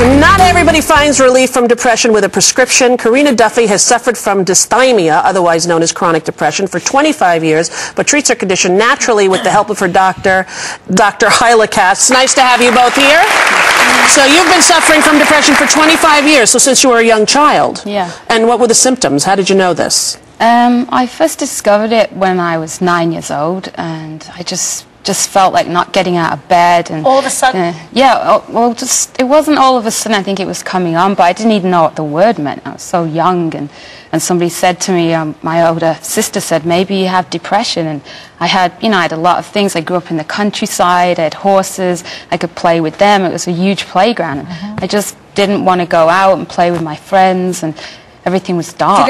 Not everybody finds relief from depression with a prescription. Karina Duffy has suffered from dysthymia, otherwise known as chronic depression, for 25 years, but treats her condition naturally with the help of her doctor, Dr. Hyla Cass. Nice to have you both here. So you've been suffering from depression for 25 years, so since you were a young child. Yeah. And what were the symptoms? How did you know this? I first discovered it when I was 9 years old, and I just felt like not getting out of bed. And all of a sudden? Yeah, well, it wasn't all of a sudden. I think it was coming on, but I didn't even know what the word meant. I was so young, and somebody said to me, my older sister said, maybe you have depression. And I had a lot of things. I grew up in the countryside. I had horses. I could play with them. It was a huge playground. I just didn't want to go out and play with my friends, and everything was dark.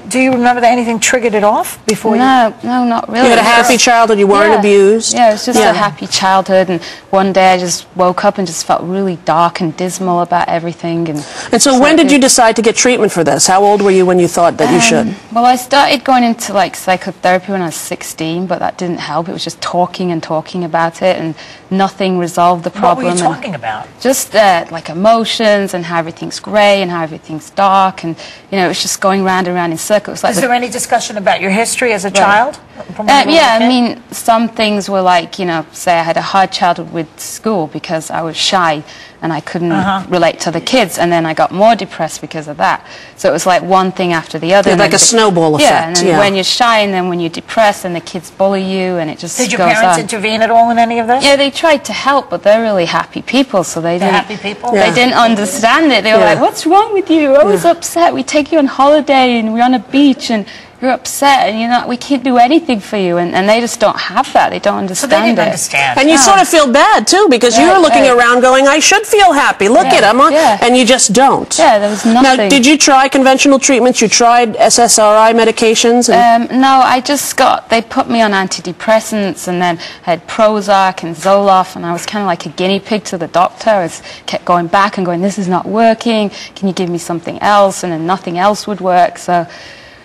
Do you remember that anything triggered it off before you? No, not really. You had a happy childhood, you weren't abused? Yeah, it was just a happy childhood, and one day I just woke up and just felt really dark and dismal about everything. And so when did you decide to get treatment for this? How old were you when you thought that you should? Well, I started going into psychotherapy when I was 16, but that didn't help. It was just talking and talking about it, and nothing resolved the problem. What were you talking about? Just like emotions and how everything's grey and how everything's dark, and it was just going round and round in circles. Is there any discussion about your history as a child? Yeah, I mean, some things were like, say I had a hard childhood with school because I was shy and I couldn't relate to the kids, and then I got more depressed because of that. So it was like one thing after the other. Like a snowball effect. Yeah, and then when you're shy, and then when you're depressed, and the kids bully you, and it just goes on. Did your parents intervene at all in any of this? Yeah, they tried to help, but they're really happy people, so they didn't. Happy people? They didn't understand it. They were like, "What's wrong with you? You're always upset. We take you on holiday, and we're on a beach, and you're upset, and we can't do anything for you," and they just don't have that. They don't understand it. So they didn't understand. And you sort of feel bad too, because you were looking around going, I should feel happy, look at him, and you just don't. Yeah, there was nothing. Now, did you try conventional treatments? You tried SSRI medications? No, they put me on antidepressants, and then I had Prozac and Zoloft, and I was kind of like a guinea pig to the doctor. I kept going back and going, this is not working, can you give me something else? And then nothing else would work, so...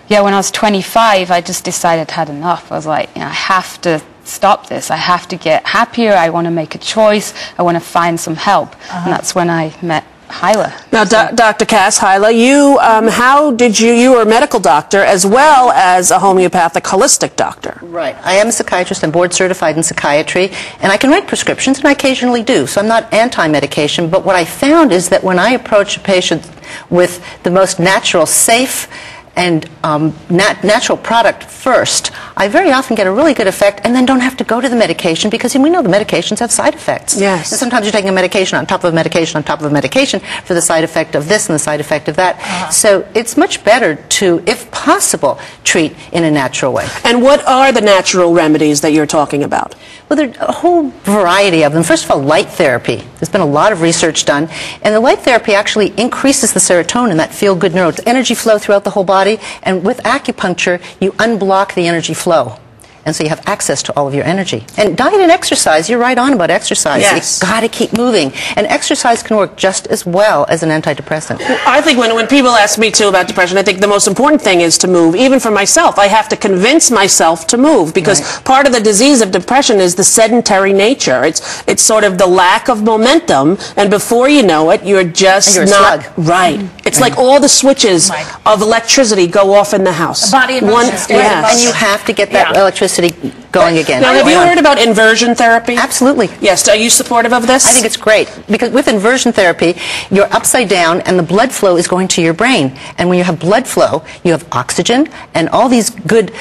Yeah, when I was 25, I just decided I had enough. I was like, I have to stop this. I have to get happier. I want to make a choice. I want to find some help. And that's when I met Hyla. Now, Dr. Cass, Hyla, you were a medical doctor as well as a homeopathic holistic doctor. Right. I am a psychiatrist. I'm board certified in psychiatry, and I can write prescriptions, and I occasionally do. So I'm not anti-medication, but what I found is that when I approach a patient with the most natural, safe, and natural product first, I very often get a really good effect and then don't have to go to the medication, because we know the medications have side effects. Yes. And sometimes you're taking a medication on top of a medication on top of a medication for the side effect of this and the side effect of that. So it's much better to, if possible, treat in a natural way. And what are the natural remedies that you're talking about? Well, there are a whole variety of them. First of all, light therapy. There's been a lot of research done, and the light therapy actually increases the serotonin, that feel-good neural energy flow throughout the whole body, and with acupuncture, you unblock the energy flow. And so you have access to all of your energy. And diet and exercise, you're right on about exercise. Yes. You've got to keep moving. And exercise can work just as well as an antidepressant. Well, I think when people ask me, too, about depression, I think the most important thing is to move. Even for myself, I have to convince myself to move, because part of the disease of depression is the sedentary nature. It's sort of the lack of momentum, and before you know it, you're just not... Slug. Right. It's like all the switches of electricity go off in the house. The body emotions. And you have to get that electricity going again. Now, have you heard about inversion therapy? Absolutely. Yes. Are you supportive of this? I think it's great, because with inversion therapy, you're upside down and the blood flow is going to your brain. And when you have blood flow, you have oxygen, and all these good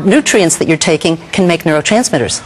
nutrients that you're taking can make neurotransmitters.